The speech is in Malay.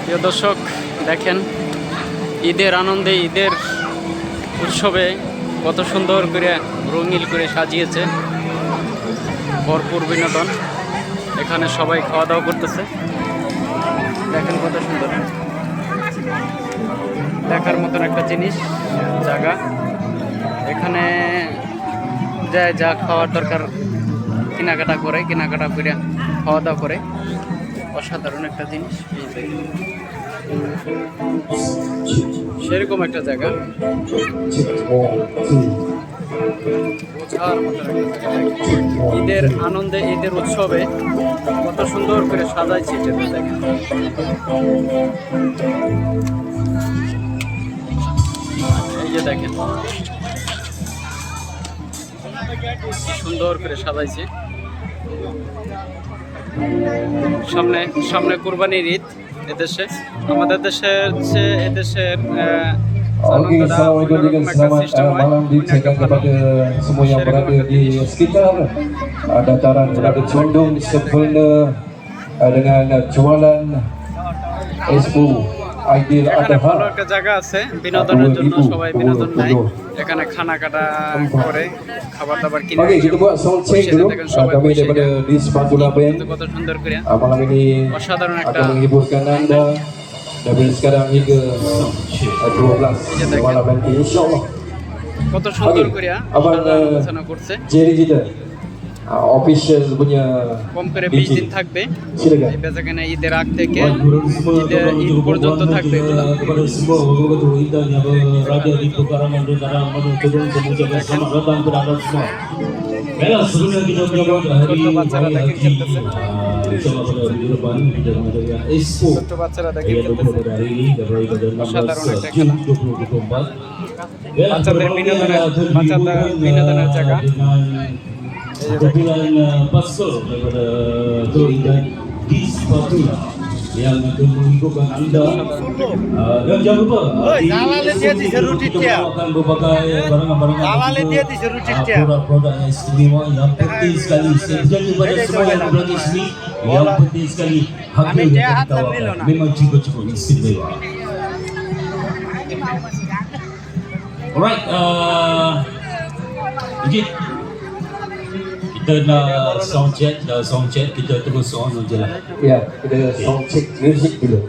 প্রিয় দর্শক দেখেন ঈদের আনন্দে ঈদের উৎসবে কত সুন্দর করে রঙিন করে সাজিয়েছে, ভরপুর বিনোদন। এখানে সবাই খাওয়া দাওয়া করতেছে, দেখেন কত সুন্দর, দেখার মতন একটা জিনিস জায়গা। এখানে যায় যা খাওয়ার দরকার কেনাকাটা করে খাওয়া দাওয়া করে। অসাধারণ একটা জিনিস, সেরকম একটা জায়গা, বোঝার মতো একটা জায়গা। ঈদের আনন্দে ঈদের উৎসবে কত সুন্দর করে সাজাইছে যেতে দেখেন। এই যে দেখেন সুন্দর করে সাজাইছে। সামনে সামনে কুরবানির ঈদ। এদেশে আমাদের দেশে হচ্ছে এদেশের malam dicekkan kepada semua yang berada di sekitar dataran berada condong sempurna dengan jualan Expo Aidil এখানে Adha। ভালো একটা জায়গা আছে বিনোদনের জন্য, সবাই বিনোদন নেয় এখানে, খানা কাটা করে খাবার দাবার কিনে। Okey, kita buat sound check dulu. Kami daripada Dis Pantula Band কত সুন্দর করে malam ini অসাধারণ একটা akan menghiburkan anda daripada sekarang hingga 12 malam nanti insyaAllah. কত সুন্দর করে আলোচনা করছে। Jerry kita official punya কম করে 20 দিন থাকবে silakan. এই বেচাকেনা, ঈদের আগ থেকে ঈদ পর্যন্ত থাকবে এগুলো। kepada semua warga Indah yang berada di pekarangan negara menunjukkan mengucapkan selamat datang kepada anda semua. Baiklah, sebelumnya kita menyambut hari haji bersama pada minggu depan kita mengadakan Expo ছোট বাচ্চারা দেখে yang খেলতেছে। pada hari ini daripada 16 Jun 2024. বাচ্চাদের বিনোদনের জায়গা। Kumpulan pastor daripada Tua Indah di Spatula yang akan menghiburkan anda. Dan jangan lupa kita akan berbagai barangan-barangan produk yang istimewa yang penting sekali. Saya berjanji kepada semua yang berada di sini, yang penting sekali harga yang ditawarkan memang cukup istimewa. Alright, Ujit, kita nak sound check, kita terus on je lah. Ya, kita sound check music dulu.